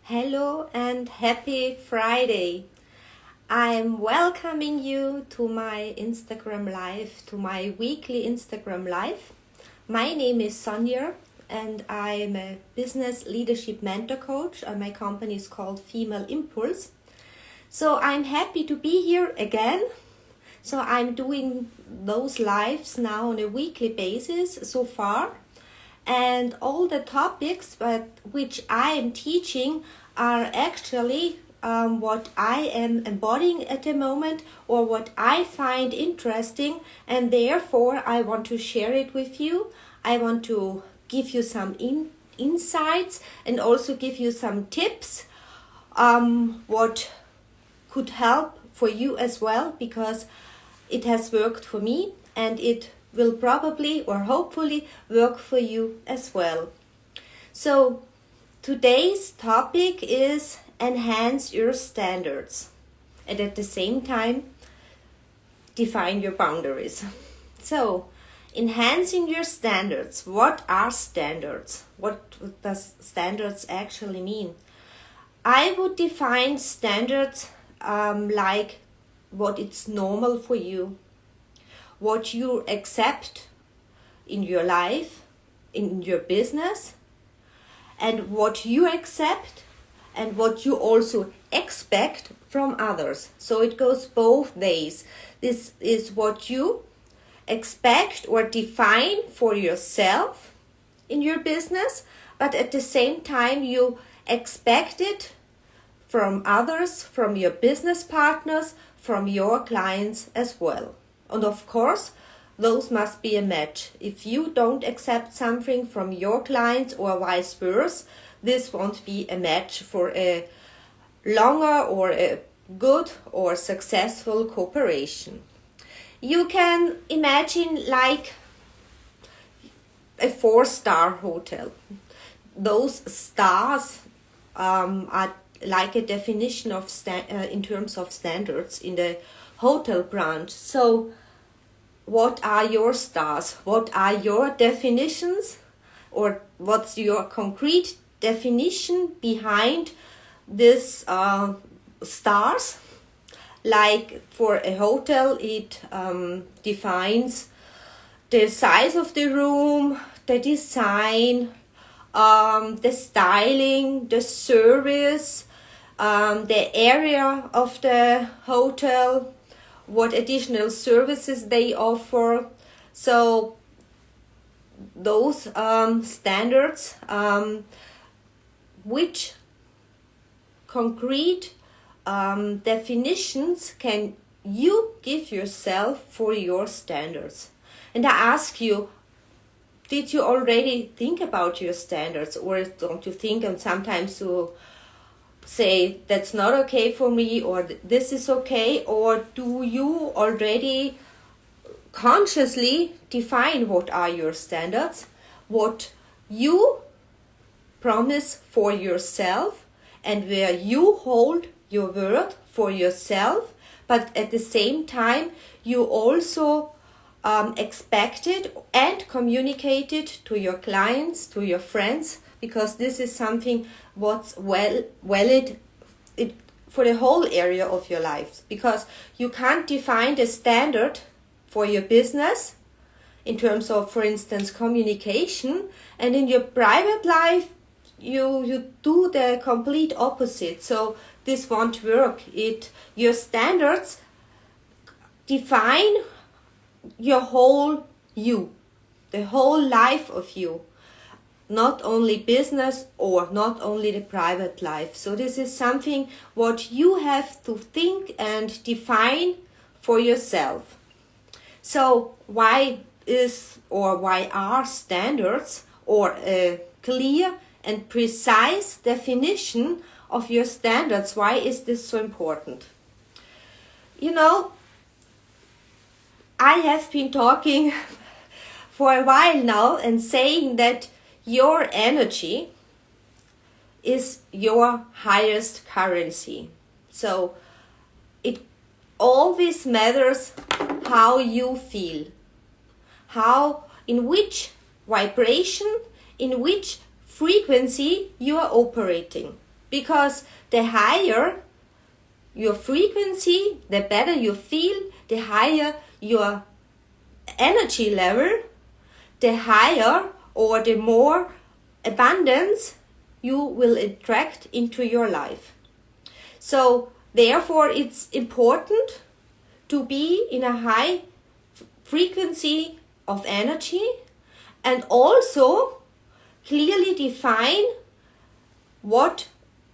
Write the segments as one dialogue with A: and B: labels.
A: Hello and happy Friday. I'm welcoming you to my Instagram Live, to my weekly Instagram Live. My name is Sonja and I'm a business leadership mentor coach and my company is called Female Impulse. So I'm happy to be here again. So I'm doing those lives now on a weekly basis so far. And all the topics which I am teaching are actually what I am embodying at the moment or what I find interesting, and therefore I want to share it with you. I want to give you some insights and also give you some tips what could help for you as well, because it has worked for me and it will probably or hopefully work for you as well. So today's topic is enhance your standards and at the same time define your boundaries. So enhancing your standards. What are standards? What does standards actually mean? I would define standards like what it's normal for you, what you accept in your life, in your business, and what you accept and what you also expect from others. So it goes both ways. This is what you expect or define for yourself in your business, but at the same time you expect it from others, from your business partners, from your clients as well. And of course, those must be a match. If you don't accept something from your clients or vice versa, this won't be a match for a longer or a good or successful cooperation. You can imagine like a 4-star hotel. Those stars are like a definition of in terms of standards in the hotel branch. So what are your stars? What are your definitions? Or what's your concrete definition behind this stars? Like for a hotel, it defines the size of the room, the design, the styling, the service, the area of the hotel, what additional services they offer. So those standards, which concrete definitions can you give yourself for your standards? And I ask you, did you already think about your standards, or don't you think and sometimes you say that's not okay for me or this is okay? Or do you already consciously define what are your standards, what you promise for yourself, and where you hold your word for yourself, but at the same time you also expect it and communicate it to your clients, to your friends, because this is something what's valid for the whole area of your life. Because you can't define the standard for your business in terms of, for instance, communication, and in your private life you do the complete opposite. So this won't work. Your standards define your whole you, the whole life of you, not only business or not only the private life. So this is something what you have to think and define for yourself. So why are standards, or a clear and precise definition of your standards, why is this so important? You know, I have been talking for a while now and saying that your energy is your highest currency. So it always matters how you feel, in which vibration, in which frequency you are operating. because the higher your frequency, the better you feel, the higher your energy level, the higher or the more abundance you will attract into your life. So therefore it's important to be in a high frequency of energy and also clearly define what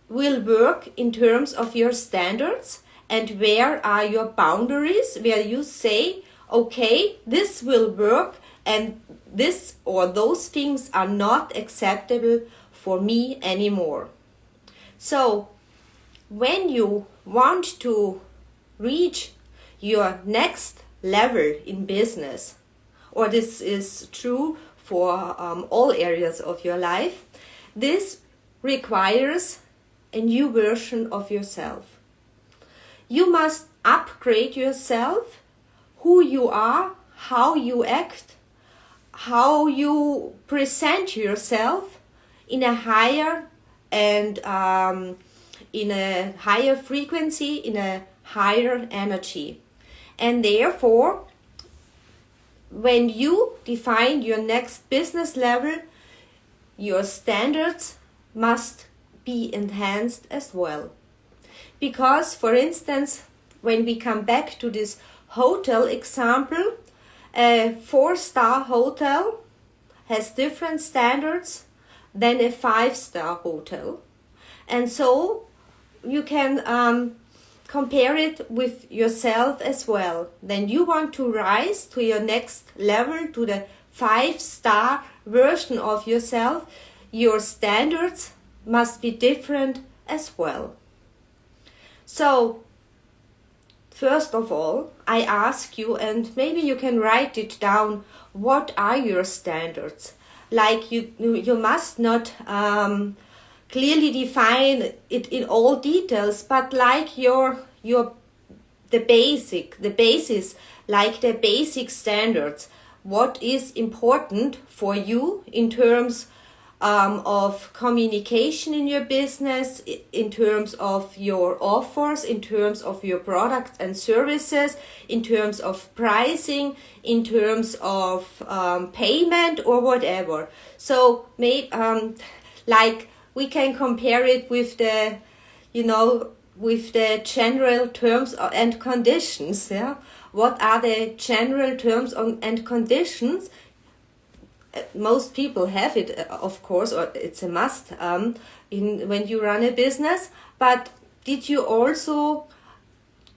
A: will work in terms of your standards and where are your boundaries, where you say, okay, this will work and this or those things are not acceptable for me anymore. So when you want to reach your next level in business, or this is true for all areas of your life, this requires a new version of yourself. You must upgrade yourself, who you are, how you act, how you present yourself in a higher and in a higher frequency, in a higher energy. And therefore, when you define your next business level, your standards must be enhanced as well. Because, for instance, when we come back to this hotel example, a 4-star hotel has different standards than a 5-star hotel. And so you can compare it with yourself as well. Then you want to rise to your next level, to the 5-star version of yourself. Your standards must be different as well. So, first of all, I ask you, and maybe you can write it down, what are your standards? Like you must not clearly define it in all details, but like the basis, like the basic standards. What is important for you in terms of communication in your business, in terms of your offers, in terms of your products and services, in terms of pricing, in terms of payment or whatever. So maybe like we can compare it with the, with the general terms and conditions. Yeah, what are the general terms and conditions? Most people have it, of course, or it's a must when you run a business. But did you also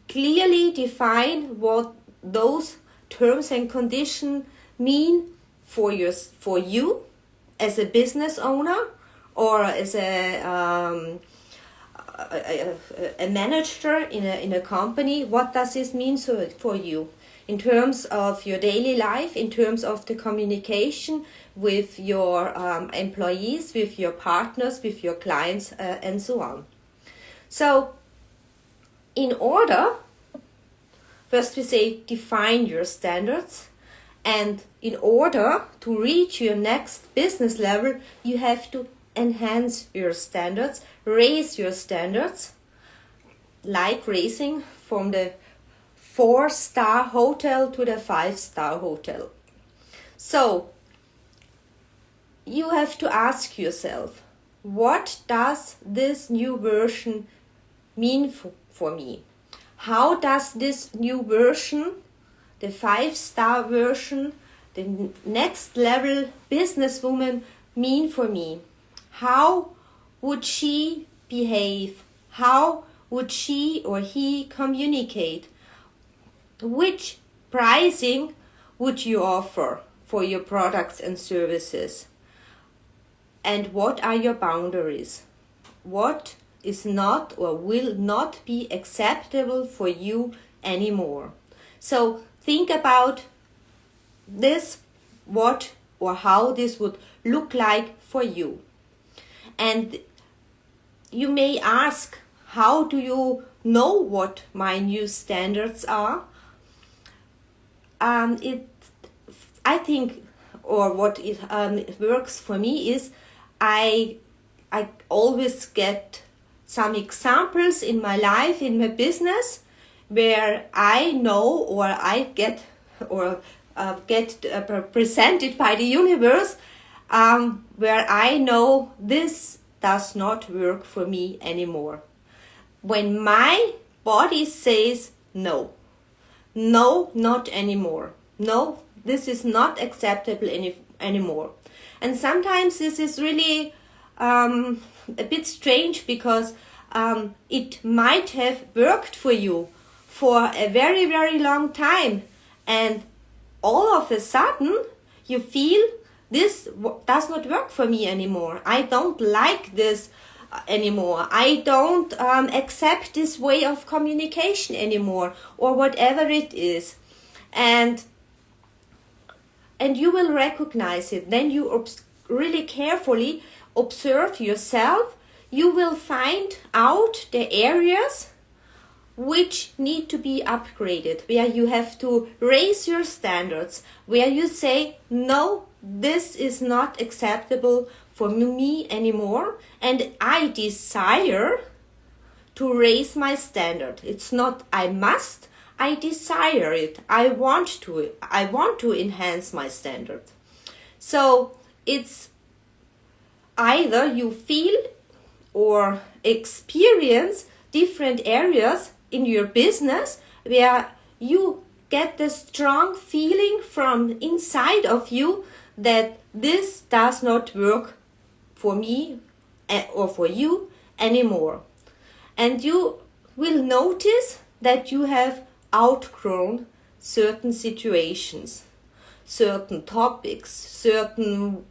A: clearly define what those terms and conditions mean for you as a business owner or as a manager in a company? What does this mean for you? In terms of your daily life, in terms of the communication with your employees, with your partners, with your clients, and so on. So, in order, first we say define your standards, and in order to reach your next business level, you have to enhance your standards, raise your standards, like raising from the 4-star hotel to the 5-star hotel. So, you have to ask yourself, what does this new version mean for me? How does this new version, the 5-star version, the next level businesswoman mean for me? How would she behave? How would she or he communicate? Which pricing would you offer for your products and services? And what are your boundaries? What is not or will not be acceptable for you anymore? So think about this, what or how this would look like for you. And you may ask, how do you know what my new standards are? I think, or what it works for me is, I always get some examples in my life, in my business, where I know or I get presented by the universe, where I know this does not work for me anymore. When my body says no, no, not anymore, no, this is not acceptable anymore. And sometimes this is really a bit strange, because it might have worked for you for a very, very long time, and all of a sudden you feel this does not work for me anymore. I don't like this anymore. I don't accept this way of communication anymore, or whatever it is. And you will recognize it. Then you really carefully observe yourself. You will find out the areas which need to be upgraded, where you have to raise your standards, where you say, no, this is not acceptable for me anymore, and I desire to raise my standard. It's not I must, I desire it. I want to enhance my standard. So it's either you feel or experience different areas in your business where you get the strong feeling from inside of you that this does not work for me or for you anymore. And you will notice that you have outgrown certain situations, certain topics, certain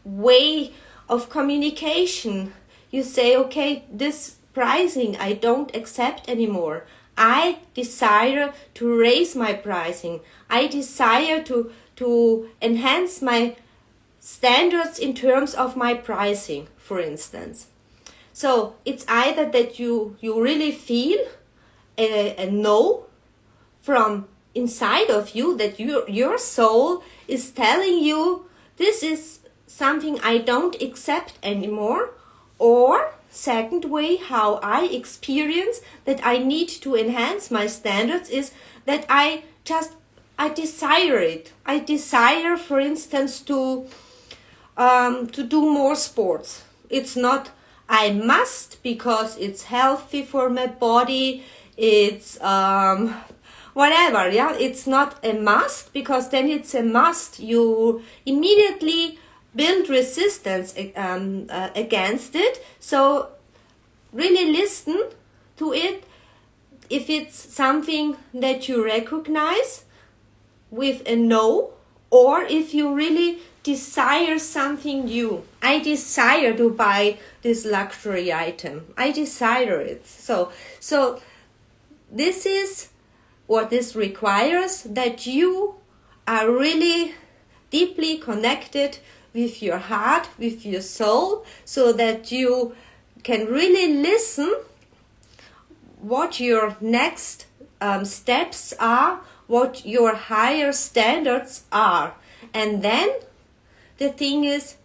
A: way of communication. You say, okay, this pricing I don't accept anymore. I desire to raise my pricing. I desire to enhance my standards in terms of my pricing, for instance. So it's either that you really feel a no from inside of you, that your soul is telling you this is something I don't accept anymore, or second way how I experience that I need to enhance my standards is that I desire it. I desire, for instance, to do more sports. It's not I must because it's healthy for my body. It's whatever, yeah. It's not a must, because then it's a must. You immediately build resistance against it. So really listen to it. If it's something that you recognize with a no, or if you really desire something new. I desire to buy this luxury item. I desire it. So this is what this requires, that you are really deeply connected with your heart, with your soul, so that you can really listen what your next steps are, what your higher standards are. And then the thing is,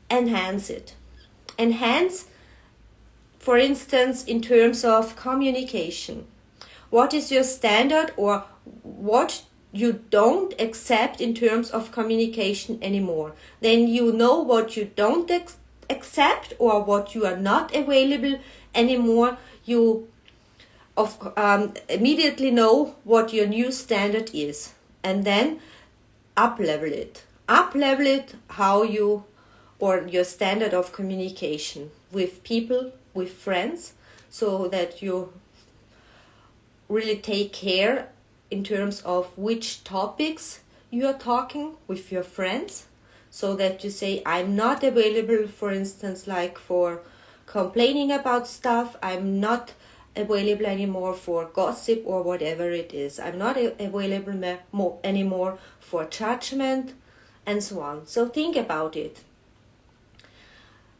A: enhance it. Enhance, for instance, in terms of communication. What is your standard, or what you don't accept in terms of communication anymore? Then you know what you don't accept, or what you are not available anymore. You immediately know what your new standard is, and then up-level it. Up-level it how you, or your standard of communication with people, with friends, so that you really take care in terms of which topics you are talking with your friends, so that you say, I'm not available, for instance, like for complaining about stuff. I'm not available anymore for gossip or whatever it is. I'm not available anymore for judgment, and so on. So think about it.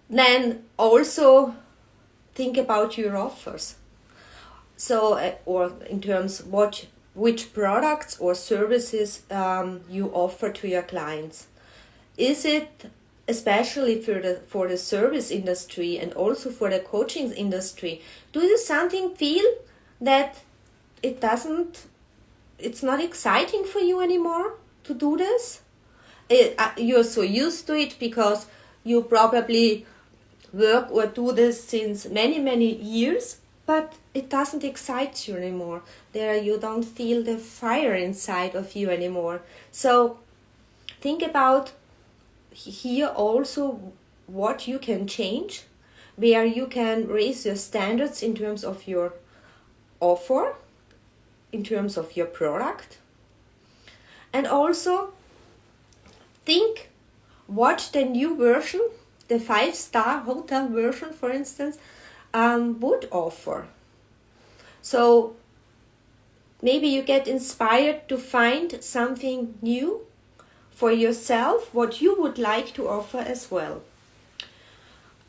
A: Then also think about your offers. So, or in terms which products or services you offer to your clients. Is it especially for the service industry and also for the coaching industry, do you something feel that it's not exciting for you anymore to do this? You're so used to it because you probably work or do this since many years, but it doesn't excite you anymore. There you don't feel the fire inside of you anymore. So think about here also what you can change, where you can raise your standards in terms of your offer, in terms of your product. And also think what the new version, the 5-star hotel version, for instance, would offer. So maybe you get inspired to find something new for yourself, what you would like to offer as well.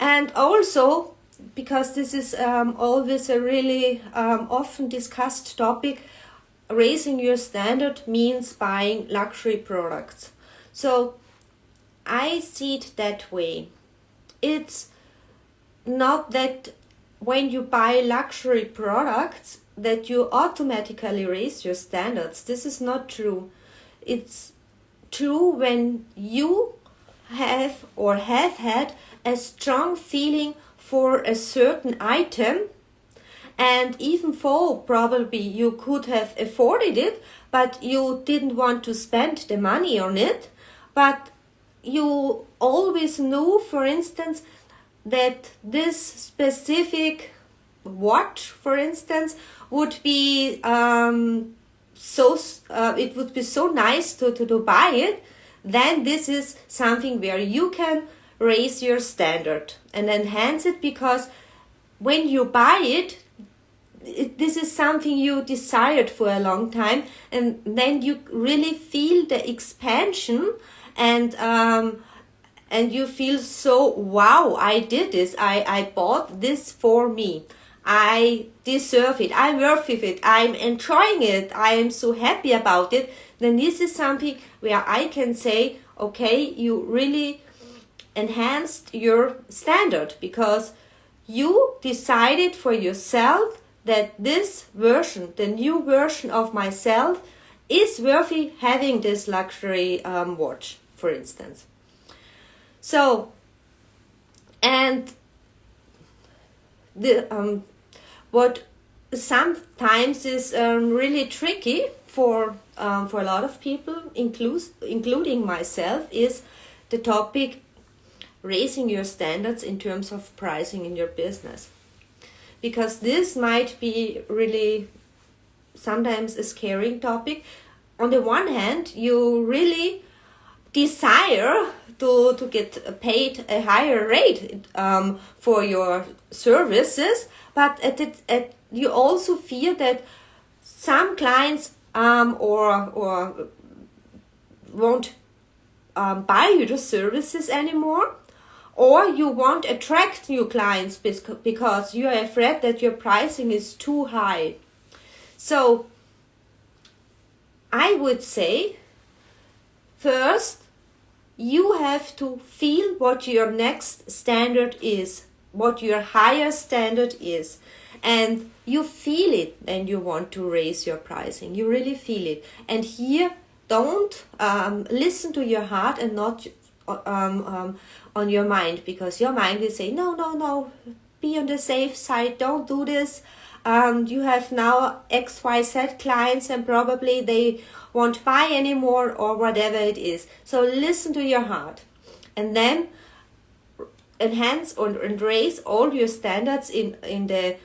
A: And also, because this is always a really often discussed topic, raising your standard means buying luxury products. So I see it that way. It's not that when you buy luxury products that you automatically raise your standards. This is not true. It's true when you have or have had a strong feeling for a certain item, and even though probably you could have afforded it, but you didn't want to spend the money on it, but you always knew, for instance, that this specific watch, for instance, would be it would be so nice to buy it, then this is something where you can raise your standard and enhance it, because when you buy it, this is something you desired for a long time, and then you really feel the expansion, and you feel so, wow, I did this, I bought this for me, I deserve it, I'm worth it, I'm enjoying it, I am so happy about it. Then this is something where I can say, okay, you really enhanced your standard because you decided for yourself that this version, the new version of myself, is worthy having this luxury watch, for instance. So, and the what sometimes is really tricky for a lot of people, including myself, is the topic raising your standards in terms of pricing in your business. Because this might be really sometimes a scary topic. On the one hand, you really desire to get paid a higher rate for your services, but you also fear that some clients or won't buy your services anymore, or you won't attract new clients because you are afraid that your pricing is too high. So I would say, first, you have to feel what your next standard is, what your higher standard is, and you feel it and you want to raise your pricing. You really feel it. And here, don't listen to your heart and not on your mind, because your mind will say, no, be on the safe side, don't do this. You have now XYZ clients and probably they won't buy anymore or whatever it is. So listen to your heart and then enhance and raise all your standards in the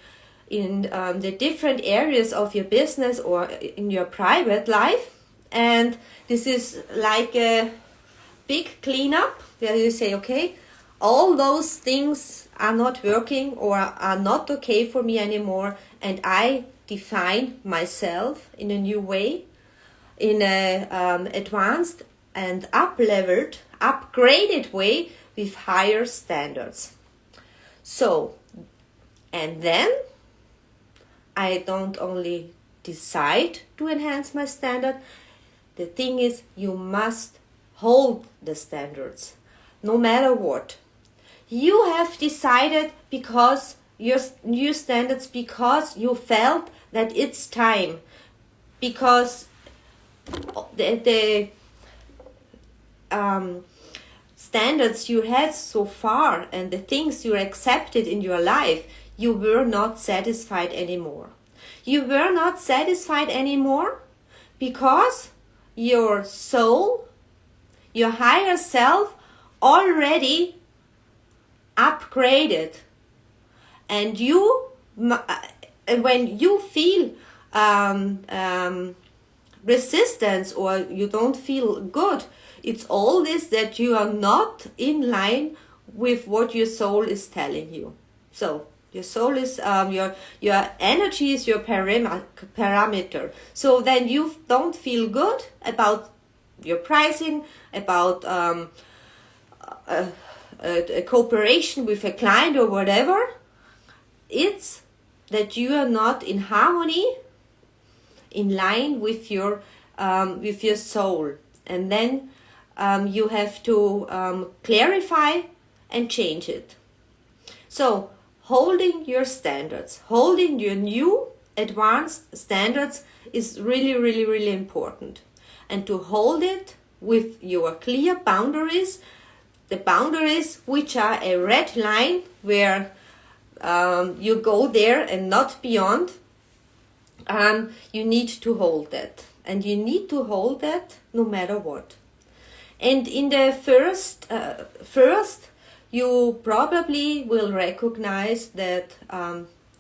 A: different areas of your business or in your private life. And this is like a big cleanup where you say, okay, all those things are not working or are not okay for me anymore, and I define myself in a new way, in a advanced and up-leveled, upgraded way with higher standards. So, and then I don't only decide to enhance my standard, the thing is you must hold the standards. no matter what. You have decided because your new standards, because you felt that it's time, because the standards you had so far and the things you accepted in your life, you were not satisfied anymore. You were not satisfied anymore because your soul, your higher self, already upgraded. And you, when you feel resistance or you don't feel good, it's all this that you are not in line with what your soul is telling you. So your soul is your energy is your parameter. So then you don't feel good about your pricing, about a cooperation with a client or whatever. It's that you are not in harmony, in line with your soul, and then you have to clarify and change it. So holding your standards, holding your new advanced standards is really, really, really important. And to hold it with your clear boundaries, the boundaries which are a red line where you go there and not beyond, you need to hold that. And you need to hold that no matter what. And in the first, you probably will recognize that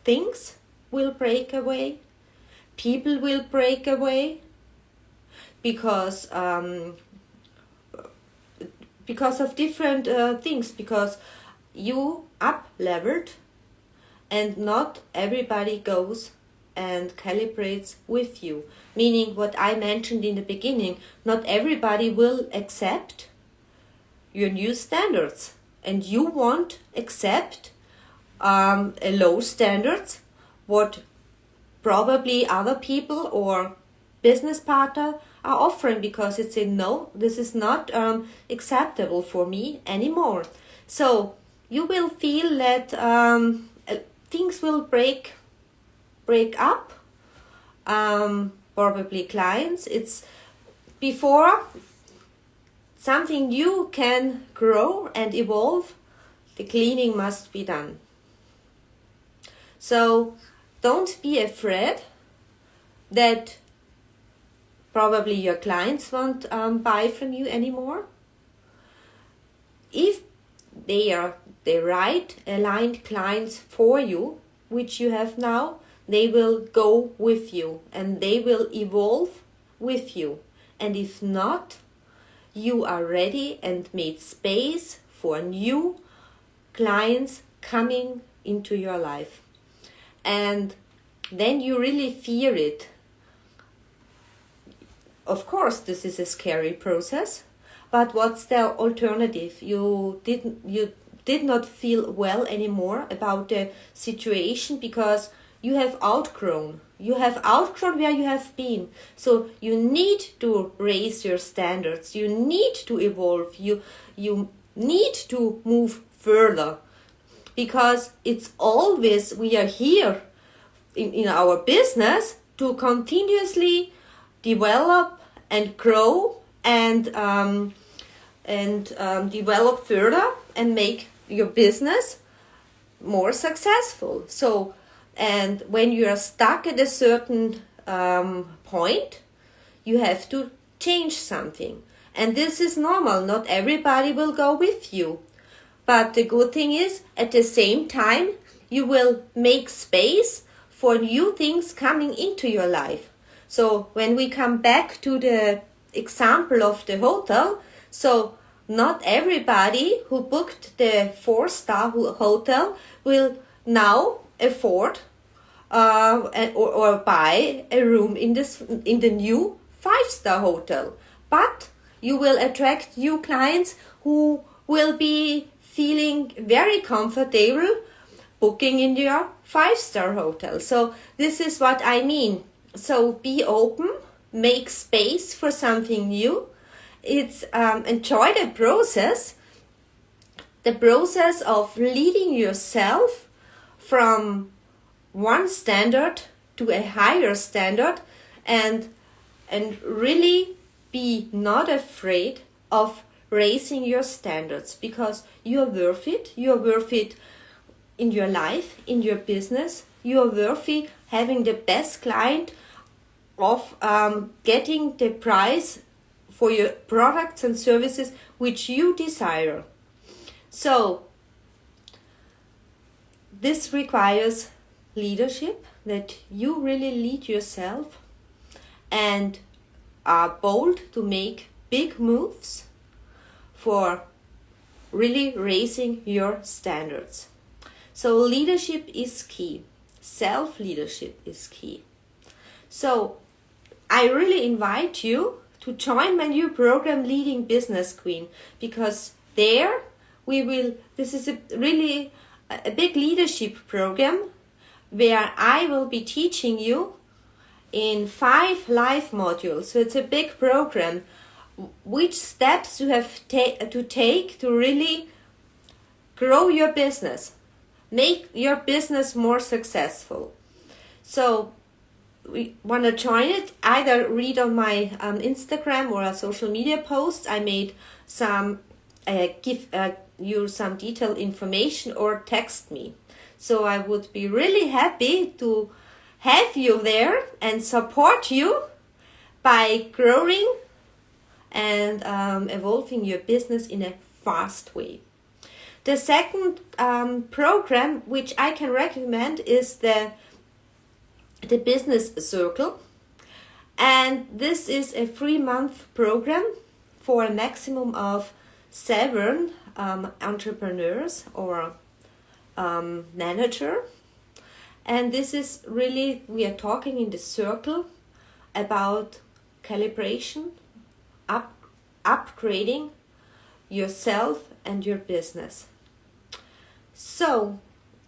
A: things will break away, people will break away, because of different things, because you up-leveled and not everybody goes and calibrates with you. Meaning what I mentioned in the beginning, not everybody will accept your new standards. And you won't accept a low standards, what probably other people or business partner are offering, because it's a no, this is not acceptable for me anymore. So you will feel that things will break up, probably clients. It's before something new can grow and evolve, the cleaning must be done. So don't be afraid that probably your clients won't buy from you anymore. If they are the right aligned clients for you, which you have now, they will go with you and they will evolve with you. And if not, you are ready and made space for new clients coming into your life. And then you really fear it. Of course, this is a scary process, but what's the alternative? You did not feel well anymore about the situation because you have outgrown. You have outgrown where you have been. So you need to raise your standards. You need to evolve. You need to move further. Because it's always, we are here in our business to continuously develop and grow and develop further and make your business more successful. So, and when you are stuck at a certain point, you have to change something. And this is normal. Not everybody will go with you. But the good thing is, at the same time, you will make space for new things coming into your life. So when we come back to the example of the hotel, so not everybody who booked the 4-star hotel will now afford or buy a room in the new 5-star hotel. But you will attract new clients who will be feeling very comfortable booking in your 5-star hotel. So this is what I mean. So be open, make space for something new. It's enjoy the process, the process of leading yourself from one standard to a higher standard, and really be not afraid of raising your standards, because you are worth it. You are worth it in your life, in your business. You are worthy having the best client, of getting the price for your products and services which you desire. So this requires leadership, that you really lead yourself and are bold to make big moves for really raising your standards. So leadership is key. Self-leadership is key. So I really invite you to join my new program, Leading Business Queen, because there this is really a big leadership program where I will be teaching you in 5 live modules. So it's a big program, which steps you have to take to really grow your business, make your business more successful. So we want to join it, either read on my Instagram or social media posts. I made some, give you some detailed information, or text me. So I would be really happy to have you there and support you by growing and evolving your business in a fast way. The second program which I can recommend is the Business Circle, and this is a 3-month program for a maximum of 7 entrepreneurs or manager. And this is really, we are talking in the circle about calibration, upgrading yourself and your business. So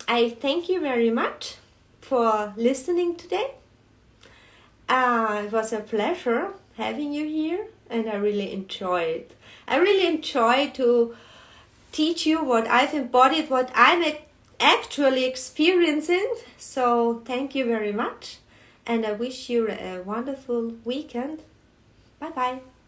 A: I thank you very much for listening today. It was a pleasure having you here, and I really enjoyed. I really enjoy to teach you what I've embodied, what I'm actually experiencing. So thank you very much, and I wish you a wonderful weekend. Bye bye.